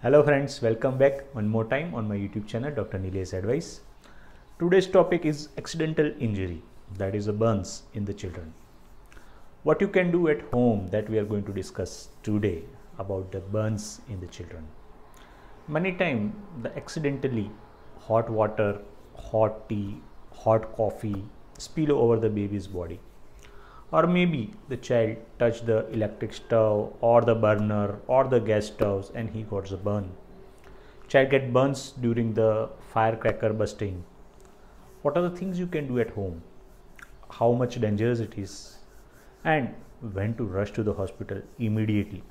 Hello friends, welcome back one more time on my YouTube channel Dr. Nilesh Advice. Today's topic is accidental injury, that is a burns in the children. What you can do at home, that we are going to discuss today about the burns in the children. Many times the accidentally hot water, hot tea, hot coffee spill over the baby's body. Or maybe the child touched the electric stove or the burner or the gas stoves and he got a burn. Child get burns during the firecracker busting. What are the things you can do at home? How much dangerous it is? And when to rush to the hospital immediately?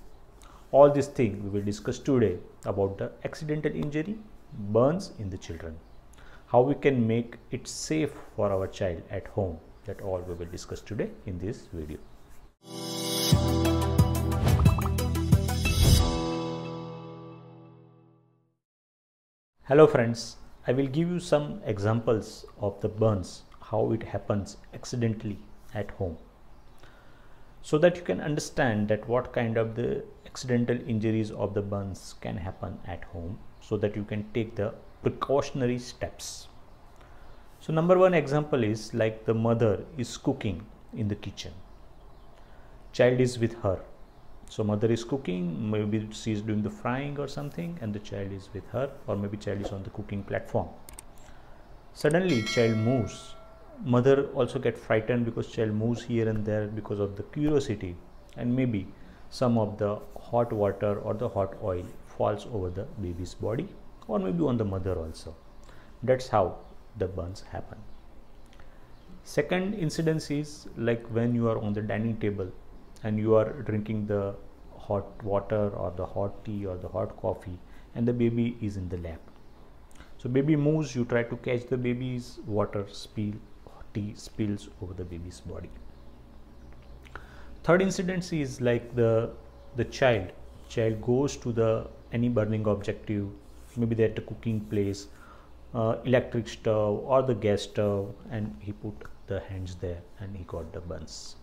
All these things we will discuss today about the accidental injury, burns in the children. How we can make it safe for our child at home. That all we will discuss today in this video. Hello friends, I will give you some examples of the burns, how it happens accidentally at home, so that you can understand that what kind of the accidental injuries of the burns can happen at home, so that you can take the precautionary steps. So number one example is like the mother is cooking in the kitchen. Child is with her. So mother is cooking, maybe she is doing the frying or something and the child is with her, or maybe child is on the cooking platform. Suddenly child moves. Mother also get frightened because child moves here and there because of the curiosity, and maybe some of the hot water or the hot oil falls over the baby's body or maybe on the mother also. That's how the burns happen. Second incidence is like when you are on the dining table and you are drinking the hot water or the hot tea or the hot coffee and the baby is in the lap. So baby moves, you try to catch the baby's water spill, tea spills over the baby's body. Third incidence is like the child goes to the any burning objective, maybe they're at a cooking place, electric stove or the gas stove, and he put the hands there and he got the burns.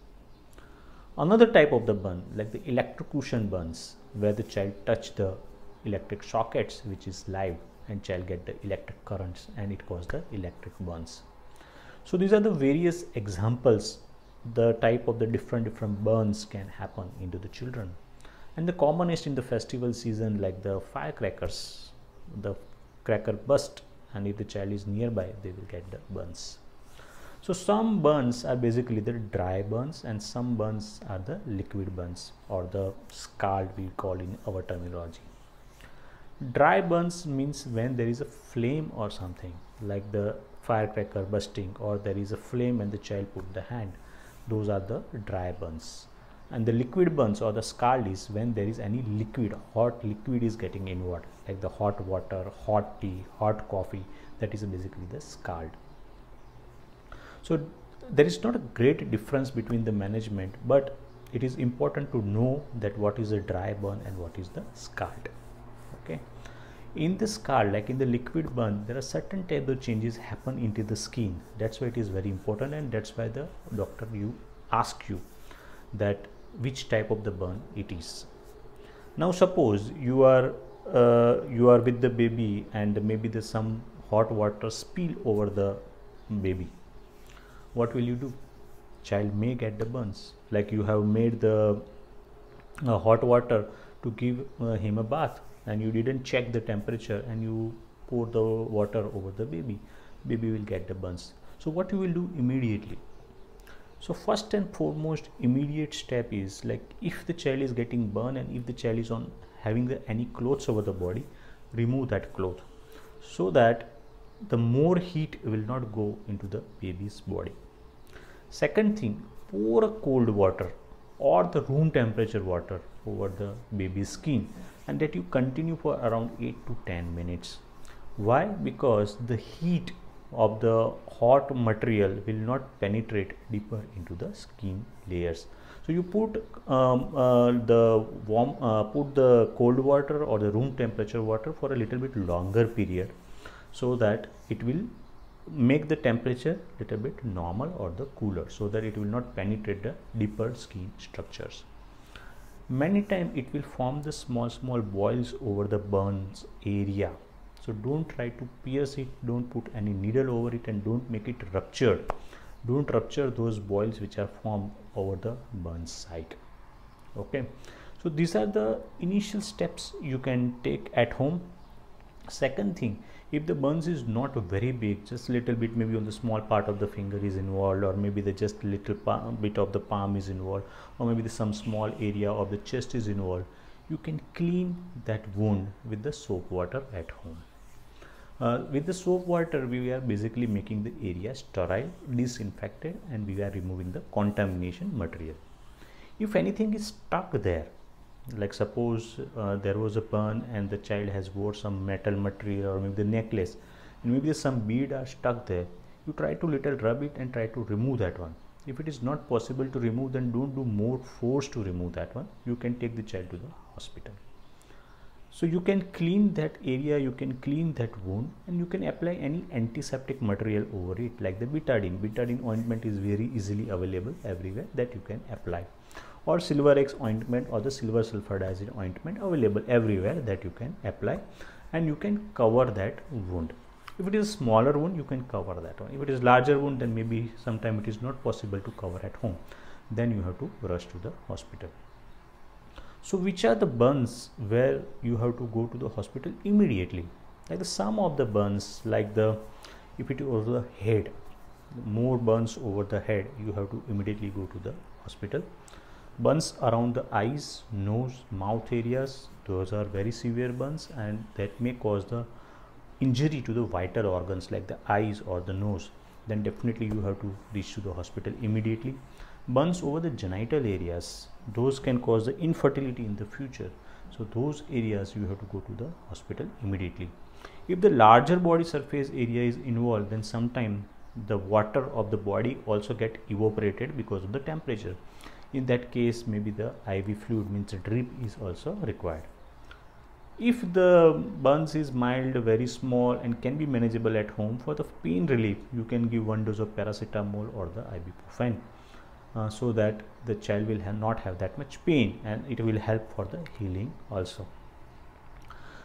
Another type of the burn, like the electrocution burns, where the child touched the electric sockets which is live and child get the electric currents and it causes the electric burns. So these are the various examples, the type of the different burns can happen into the children. And the commonest in the festival season, like the firecrackers, the cracker burst, and if the child is nearby they will get the burns. So some burns are basically the dry burns and some burns are the liquid burns or the scald we call in our terminology. Dry burns means when there is a flame or something like the firecracker bursting, or there is a flame and the child put the hand, those are the dry burns. And the liquid burns or the scald is when there is any liquid, hot liquid is getting involved, like the hot water, hot tea, hot coffee, that is basically the scald. So there is not a great difference between the management, but it is important to know that what is a dry burn and what is the scald. Okay. In the scald, like in the liquid burn, there are certain type of changes happen into the skin. That's why it is very important, and that's why the doctor ask you that which type of the burn it is. Now suppose you are with the baby and maybe there's some hot water spill over the baby. What will you do? Child may get the burns. Like you have made the hot water to give him a bath and you didn't check the temperature and you pour the water over the baby will get the burns. So what you will do immediately? So first and foremost immediate step is like if the child is getting burned and if the child is on having any clothes over the body, remove that cloth so that the more heat will not go into the baby's body. Second thing, pour a cold water or the room temperature water over the baby's skin and that you continue for around 8 to 10 minutes. Why? Because the heat of the hot material will not penetrate deeper into the skin layers. So you put the cold water or the room temperature water for a little bit longer period, so that it will make the temperature little bit normal or the cooler, so that it will not penetrate the deeper skin structures. Many times it will form the small boils over the burns area. So don't try to pierce it, don't put any needle over it, and don't make it ruptured. Don't rupture those boils which are formed over the burn site. Okay, so these are the initial steps you can take at home. Second thing, if the burns is not very big, just little bit, maybe on the small part of the finger is involved, or maybe the just little bit of the palm is involved, or maybe some small area of the chest is involved, you can clean that wound with the soap water at home. With the soap water, we are basically making the area sterile, disinfected, and we are removing the contamination material. If anything is stuck there, like suppose there was a burn and the child has wore some metal material, or maybe the necklace, and maybe some bead are stuck there, you try to little rub it and try to remove that one. If it is not possible to remove, then don't do more force to remove that one. You can take the child to the hospital. So you can clean that area, you can clean that wound, and you can apply any antiseptic material over it, like the betadine. Betadine ointment is very easily available everywhere that you can apply, or Silver-X ointment or the silver sulfadiazide ointment available everywhere that you can apply, and you can cover that wound. If it is a smaller wound, you can cover that one. If it is larger wound, then maybe sometime it is not possible to cover at home, then you have to rush to the hospital. So which are the burns where you have to go to the hospital immediately? Like the some of the burns, like the if it is over the head, more burns over the head, you have to immediately go to the hospital. Burns around the eyes, nose, mouth areas, those are very severe burns, and that may cause the injury to the vital organs like the eyes or the nose. Then definitely you have to reach to the hospital immediately. Burns over the genital areas, those can cause the infertility in the future. So those areas you have to go to the hospital immediately. If the larger body surface area is involved, then sometime the water of the body also get evaporated because of the temperature. In that case, maybe the IV fluid, means a drip, is also required. If the burns is mild, very small, and can be manageable at home, for the pain relief, you can give 1 dose of paracetamol or the ibuprofen, so that the child will not have that much pain, and it will help for the healing also.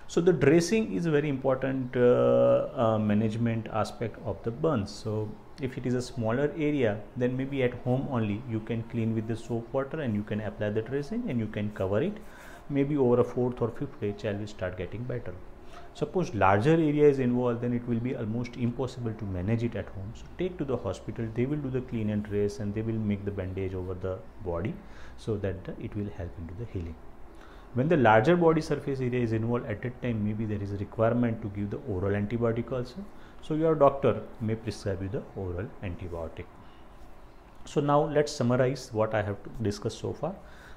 So the dressing is a very important management aspect of the burns. So if it is a smaller area, then maybe at home only you can clean with the soap water, and you can apply the dressing, and you can cover it. Maybe over a 4th or 5th day, child will start getting better. Suppose larger area is involved, then it will be almost impossible to manage it at home. So take to the hospital, they will do the clean and dress, and they will make the bandage over the body, so that it will help into the healing. When the larger body surface area is involved, at that time maybe there is a requirement to give the oral antibiotic also. So your doctor may prescribe you the oral antibiotic. So now let's summarize what I have discussed so far.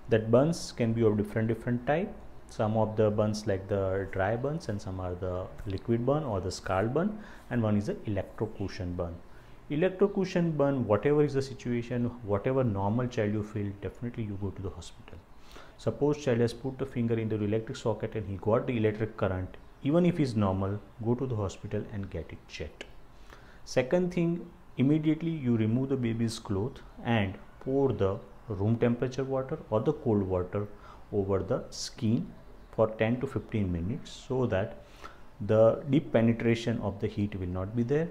That burns can be of different type. Some of the burns like the dry burns, and some are the liquid burn or the scald burn, and one is the electrocution burn. Electrocution burn, whatever is the situation, whatever normal child you feel, definitely you go to the hospital. Suppose child has put the finger into the electric socket and he got the electric current, even if it's normal, go to the hospital and get it checked. Second thing, immediately you remove the baby's cloth and pour the room temperature water or the cold water over the skin for 10 to 15 minutes, so that the deep penetration of the heat will not be there.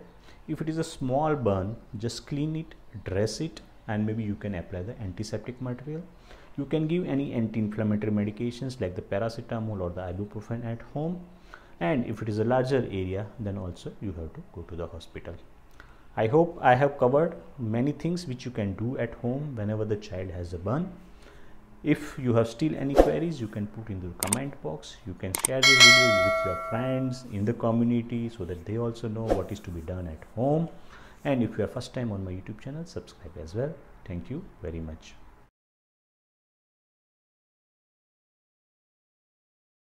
If it is a small burn, just clean it, dress it, and maybe you can apply the antiseptic material. You can give any anti-inflammatory medications like the paracetamol or the ibuprofen at home. And if it is a larger area, then also you have to go to the hospital. I hope I have covered many things which you can do at home whenever the child has a burn. If you have still any queries, you can put in the comment box. You can share this video with your friends in the community, so that they also know what is to be done at home. And if you are first time on my YouTube channel, subscribe as well. Thank you very much.